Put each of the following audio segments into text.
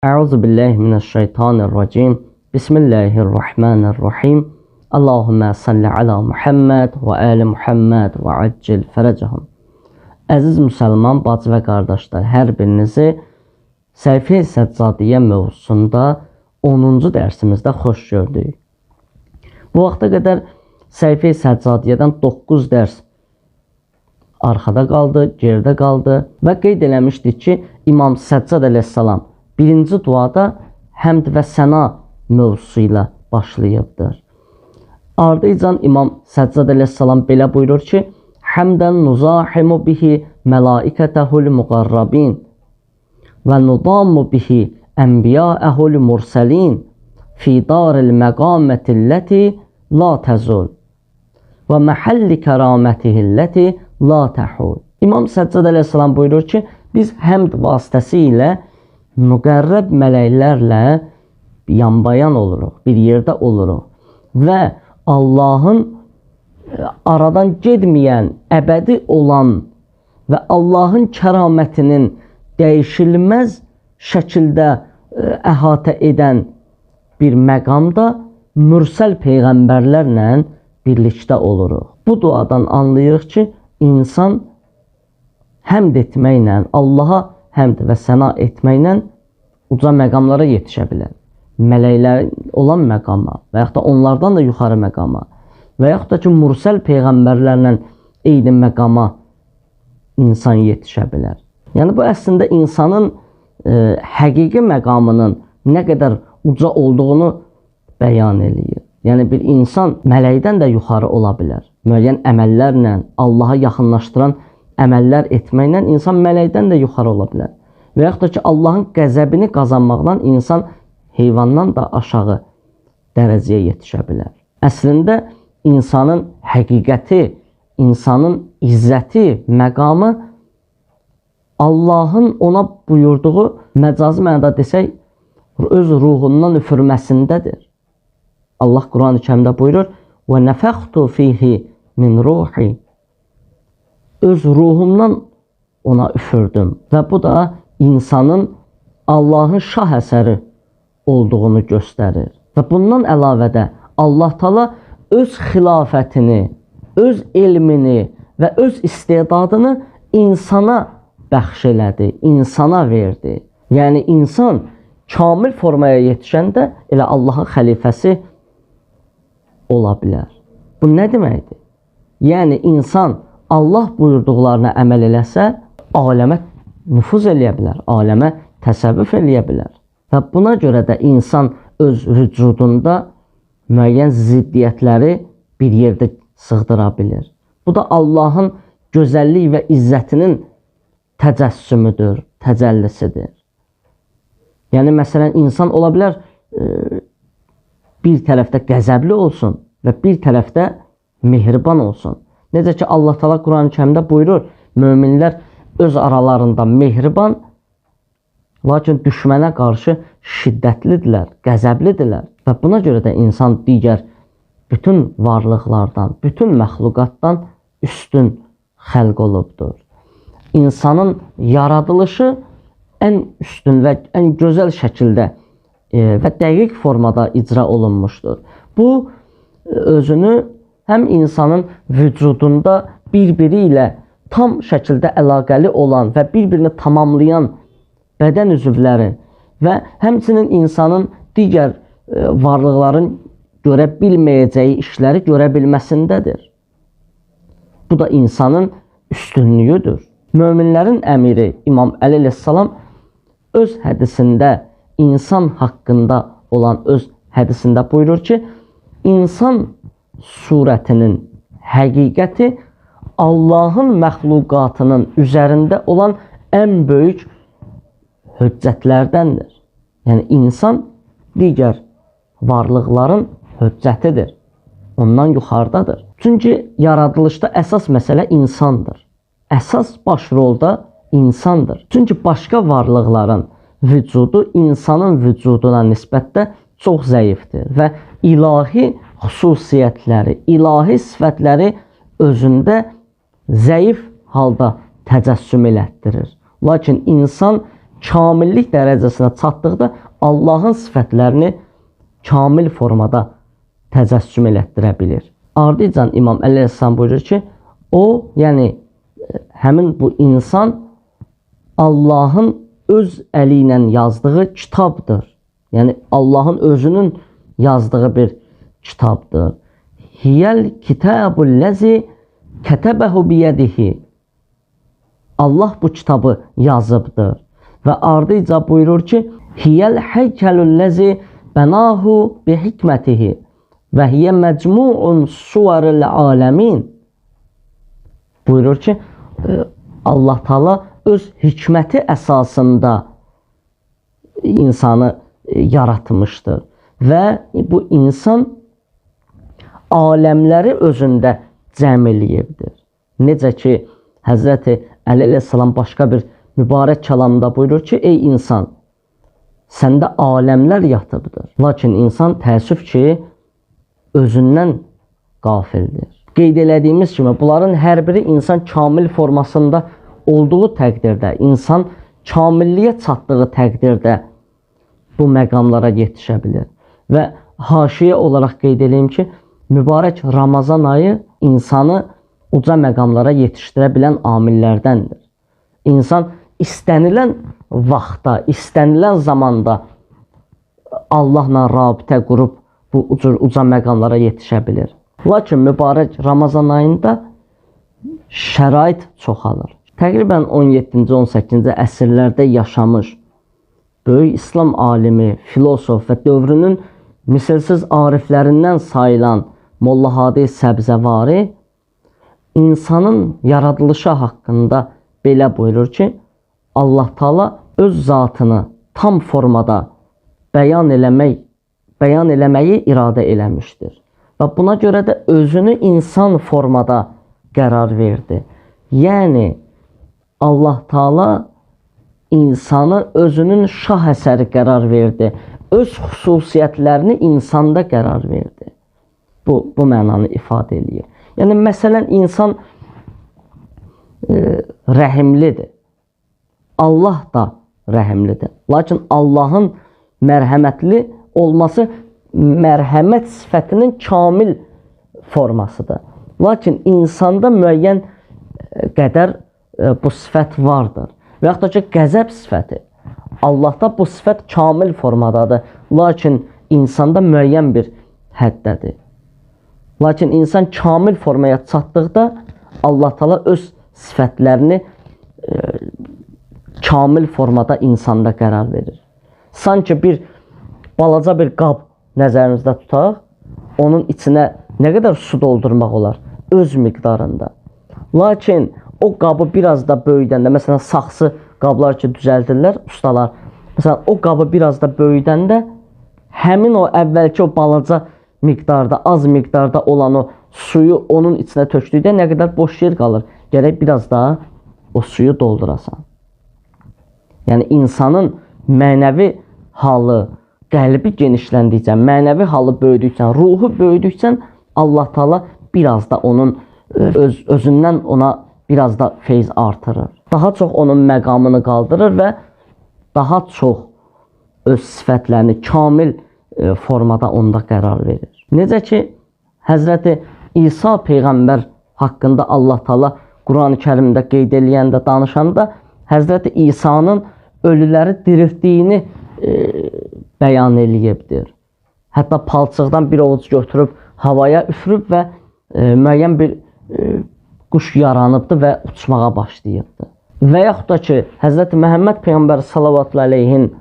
Euzu billahi mineşşeytanirracim. Bismillahirrahmanirrahim. Allahümme salli ala Muhammed və ali Muhammed və accil fərəcəhum. Əziz müsəlman bacı və qardaşlar, hər birinizi Səhifə-i Səccadiyyə mövzusunda 10-cu dərsimizdə xoş gördük. Bu vaxta qədər Səhifə-i Səccadiyyədən 9 dərs arxada qaldı, geridə qaldı və qeyd eləmişdik ki, İmam Səccad əleyhissalam birinci duada həmd və səna mövzusu ilə başlayıbdır. Ardıcan İmam Səccad əleyhissalam belə buyurur ki, Həmdən nuzahimu bihi mələikətəhul müqarrabin və nudamu bihi ənbiyəəhul mursəlin fi daril məqamətilləti la təzul və məhəlli kəramətihilləti la təhul. İmam Səccad əleyhissalam buyurur ki, biz həmd vasitəsilə müqərrəb mələklərlə yanbayan oluruq, bir yerdə oluruq və Allahın aradan gedməyən, əbədi olan və Allahın kəramətinin dəyişilməz şəkildə əhatə edən bir məqamda mürsəl peyğəmbərlərlə birlikdə oluruq. Bu duadan anlayırıq ki, insan həmd etməklə, Allaha həmd və səna etməklə uca məqamlara yetişə bilər. Mələklər olan məqama və yaxud da onlardan da yuxarı məqama və yaxud da ki, mürsəl peyğəmbərlərlə eyni məqama insan yetişə bilər. Yəni, bu əslində insanın həqiqi məqamının nə qədər uca olduğunu bəyan edir. Yəni, bir insan mələkdən də yuxarı ola bilər. Müəyyən əməllərlə, Allaha yaxınlaşdıran əməllər etməklə insan mələkdən də yuxarı ola bilər. Və yaxud da ki, Allahın qəzəbini qazanmaqla insan heyvandan da aşağı dərəcəyə yetişə bilər. Əslində, insanın həqiqəti, insanın izzəti, məqamı Allahın ona buyurduğu, məcazi mənada desək, öz ruhundan üfürməsindədir. Allah Quran-ı Kərimdə buyurur, və nəfəxtu fihi min ruhi. Öz ruhumdan ona üfürdüm. Və bu da insanın Allahın şah əsəri olduğunu göstərir. Və bundan əlavə də Allah Taala öz xilafətini, öz elmini və öz istedadını insana bəxş elədi, insana verdi. Yəni, insan kamil formaya yetişəndə elə Allahın xəlifəsi ola bilər. Bu nə deməkdir? Yəni, insan Allah buyurduqlarına əməl eləsə, aləmə nüfuz eləyə bilər, aləmə təsərrüf eləyə bilər. Və buna görə də insan öz vücudunda müəyyən ziddiyyətləri bir yerdə sığdıra bilir. Bu da Allahın gözəllik və izzətinin təcəssümüdür, təcəllisidir. Yəni, məsələn, insan ola bilər bir tərəfdə qəzəbli olsun və bir tərəfdə mehriban olsun. Necə ki, Allah Taala Quran-ı Kərimdə buyurur, möminlər öz aralarında mehriban, lakin düşmənə qarşı şiddətlidirlər, qəzəblidirlər. Və buna görə də insan digər bütün varlıqlardan, bütün məxluqatdan üstün xəlq olubdur. İnsanın yaradılışı ən üstün və ən gözəl şəkildə və dəqiq formada icra olunmuşdur. Bu, özünü həm insanın vücudunda bir-biri ilə tam şəkildə əlaqəli olan və bir-birini tamamlayan bədən üzvləri və həmçinin insanın digər varlıqların görə bilməyəcəyi işləri görə bilməsindədir. Bu da insanın üstünlüyüdür. Möminlərin əmiri İmam Əli əleyhissalam öz hədisində, insan haqqında olan öz hədisində buyurur ki, insan surətinin həqiqəti Allahın məxluqatının üzərində olan ən böyük hüccətlərdəndir. Yəni, insan digər varlıqların hüccətidir. Ondan yuxarıdadır. Çünki yaradılışda əsas məsələ insandır. Əsas baş rolda insandır. Çünki başqa varlıqların vücudu insanın vücuduna nisbətdə çox zəifdir və ilahi xüsusiyyətləri, ilahi sifətləri özündə zəif halda təcəssüm elətdirir. Lakin insan kamillik dərəcəsinə çatdıqda Allahın sifətlərini kamil formada təcəssüm elətdirə bilir. Ardıcan İmam Əleyhisselam buyurur ki, o, yəni həmin bu insan Allahın öz əli ilə yazdığı kitabdır. Yəni Allahın özünün yazdığı bir kitabdır. Hiyəl kitabul-ləzi kətəbəhu biyədihi. Allah bu kitabı yazıbdır. Və ardıca buyurur ki, hiyəl heykəlul-ləzi bənahu bi hikmətihi və hiyə məcmu'un suvaril aləmin. Buyurur ki, Allah Teala öz hikməti əsasında insanı yaratmışdır. Və bu insan aləmləri özündə cəm eləyibdir. Necə ki, Həzrəti Əli əleyhissalam başqa bir mübarək kəlamda buyurur ki, ey insan, səndə aləmlər yatıbdır. Lakin insan təəssüf ki, özündən qafildir. Qeyd elədiyimiz kimi, bunların hər biri insan kamil formasında olduğu təqdirdə, insan kamilliyə çatdığı təqdirdə bu məqamlara yetişə bilir. Və haşiyə olaraq qeyd edeyim ki, mübarək Ramazan ayı insanı uca məqamlara yetişdirə bilən amillərdəndir. İnsan istənilən vaxtda, istənilən zamanda Allahla rabitə qurub bu uca məqamlara yetişə bilir. Lakin mübarək Ramazan ayında şərait çoxalır. Təqribən 17-ci, 18-ci əsrlərdə yaşamış böyük İslam alimi, filosof və dövrünün misilsiz ariflərindən sayılan Molla Hadi Səbzəvari insanın yaradılışı haqqında belə buyurur ki, Allah Teala öz zatını tam formada bəyan eləməyi iradə eləmişdir. Və buna görə də özünü insan formada qərar verdi. Yəni, Allah Teala insanı özünün şah əsəri qərar verdi. Öz xüsusiyyətlərini insanda qərar verdi. Bu mənanı ifadə edir. Yəni, məsələn, insan rəhimlidir. Allah da rəhimlidir. Lakin Allahın mərhəmətli olması mərhəmət sifətinin kamil formasıdır. Lakin insanda müəyyən qədər bu sifət vardır. Və yaxud da ki, qəzəb sifəti. Allahda bu sifət kamil formadadır. Lakin insanda müəyyən bir həddədir. Lakin insan kamil formaya çatdıqda Allah Teala öz sifətlərini kamil formada insanda qərar verir. Sanki bir balaca bir qab nəzərinizdə tutaq, onun içinə nə qədər su doldurmaq olar? Öz miqdarında. Lakin o qabı biraz da böyüdəndə, məsələn, saxsı qablar ki, düzəldirlər ustalar. Məsələn, o qabı biraz da böyüdəndə həmin o əvvəlki o balaca miqdarda, az miqdarda olan o suyu onun içinə tökdükdə nə qədər boş yer qalır. Gərək biraz daha o suyu doldurasan. Yəni, insanın mənəvi halı, qəlbi genişləndikcə, mənəvi halı böyüdükcə, ruhu böyüdükcə Allah Teala biraz da onun özündən ona biraz da feyz artırır. Daha çox onun məqamını qaldırır və daha çox öz sifətlərini kamil formada onda qərar verir. Necə ki, Həzrəti İsa Peyğəmbər haqqında Allah Teala Quran-ı Kərimdə qeyd eləyəndə, danışanda Həzrəti İsa'nın ölüləri diriltdiyini bəyan eləyibdir. Hətta palçıqdan bir ovuc götürüb havaya üfürüb və müəyyən bir quş yaranıbdır və uçmağa başlayıbdır. Və yaxud da ki, Həzrəti Məhəmməd Peyğəmbər sallallahu aleyhin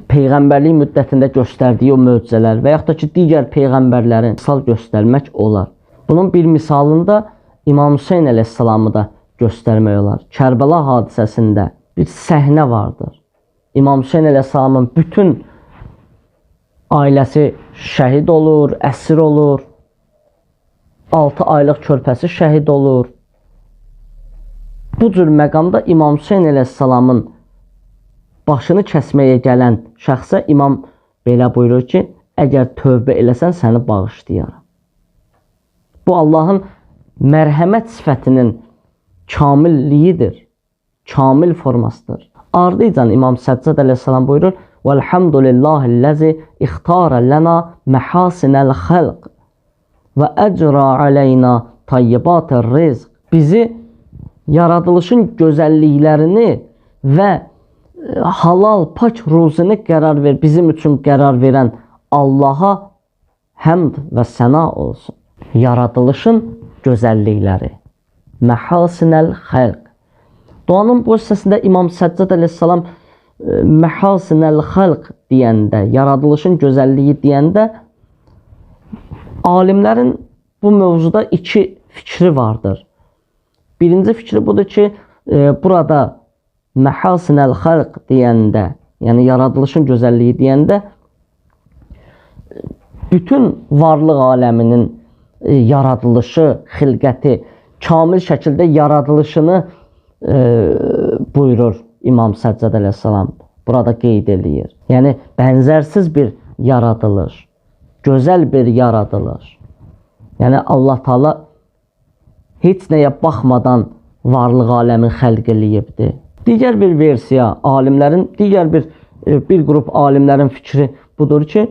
Peyğəmbərlik müddətində göstərdiyi o möcüzələr və yaxud da ki, digər Peyğəmbərlərin misal göstərmək olar. Bunun bir misalında İmam Hüseyn əleyhissalamı da göstərmək olar. Kərbəla hadisəsində bir səhnə vardır. İmam Hüseyn əleyhissalamın bütün ailəsi şəhid olur, əsir olur. 6 aylıq körpəsi şəhid olur. Bu cür məqamda İmam Hüseyn əleyhissalamın başını kəsməyə gələn şəxsə imam belə buyurur ki, əgər tövbə eləsən səni bağışlayaram. Bu Allahın mərhəmət sifətinin kamilliyidir, kamil formasıdır. Ardıcan İmam Səccad əleyhissalam buyurur: "Velhamdülillahi'llezî ixtara lana mehasinel halq və ecra aleyna tayyibatir rizq." Bizi yaradılışın gözəlliklərini və halal, pak ruzunu bizim üçün qərar verən Allaha həmd və səna olsun. Yaradılışın gözəllikləri. Məhasinəl xəlq. Duanın bu hissəsində İmam Səccad əleyhissalam məhasinəl xəlq deyəndə, yaradılışın gözəlliyi deyəndə alimlərin bu mövzuda iki fikri vardır. Birinci fikri budur ki, burada məhasinəl xəlq deyəndə, yəni yaradılışın gözəlliyi deyəndə bütün varlıq aləminin yaradılışı, xilqəti, kamil şəkildə yaradılışını buyurur İmam Səccad əleyhissalam. Burada qeyd eləyir. Yəni, bənzərsiz bir yaradılış, gözəl bir yaradılış. Yəni, Allah Taala heç nəyə baxmadan varlıq aləmin xəlq eləyibdir. Digər bir versiya, alimlərin, bir qrup alimlərin fikri budur ki,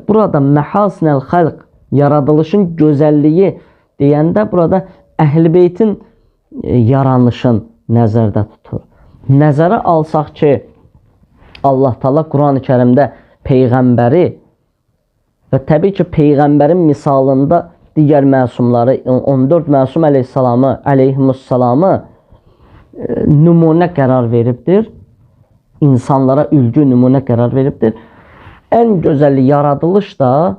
burada məhasinəl xəlq, yaradılışın gözəlliyi deyəndə burada Əhl-i Beytin yaranışın nəzərdə tutur. Nəzərə alsaq ki, Allah Taala Quran-ı Kərimdə Peyğəmbəri və təbii ki, Peyğəmbərin misalında digər məsumları, 14 məsum əleyhimussalamı nümunə qərar veribdir. İnsanlara ülgü nümunə qərar veribdir. Ən gözəl yaradılış da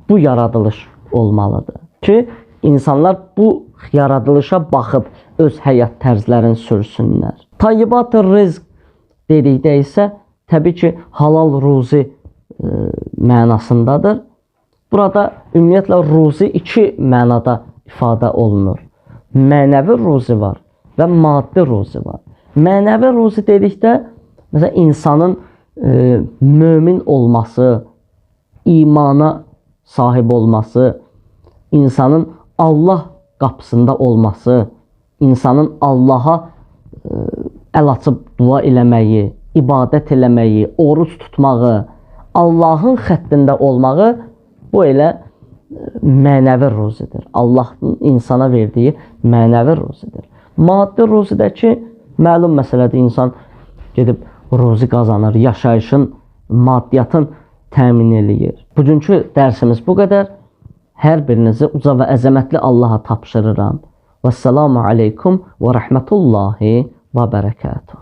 bu yaradılış olmalıdır ki, insanlar bu yaradılışa baxıb öz həyat tərzlərini sürsünlər. Tayyibatır rizq dedikdə isə təbii ki, halal ruzi mənasındadır. Burada ümumiyyətlə ruzi iki mənada ifadə olunur. Mənəvi ruzi var və maddi ruzi var. Mənəvi ruzi dedikdə, məsələn, insanın mömin olması, imana sahib olması, insanın Allah qapısında olması, insanın Allaha əl açıb dua eləməyi, ibadət eləməyi, oruç tutmağı, Allahın xəttində olmağı, bu elə mənəvi ruzidir. Allahın insana verdiyi mənəvi ruzidir. Maddi ruzidə ki, məlum məsələdir, insan gedib ruzi qazanır, yaşayışın, maddiyyatın təmin eləyir. Bugünkü dərsimiz bu qədər. Hər birinizi uca və əzəmətli Allaha tapşırıram. Vəssalamu aleykum və rəhmətullahi və bərəkatuhu.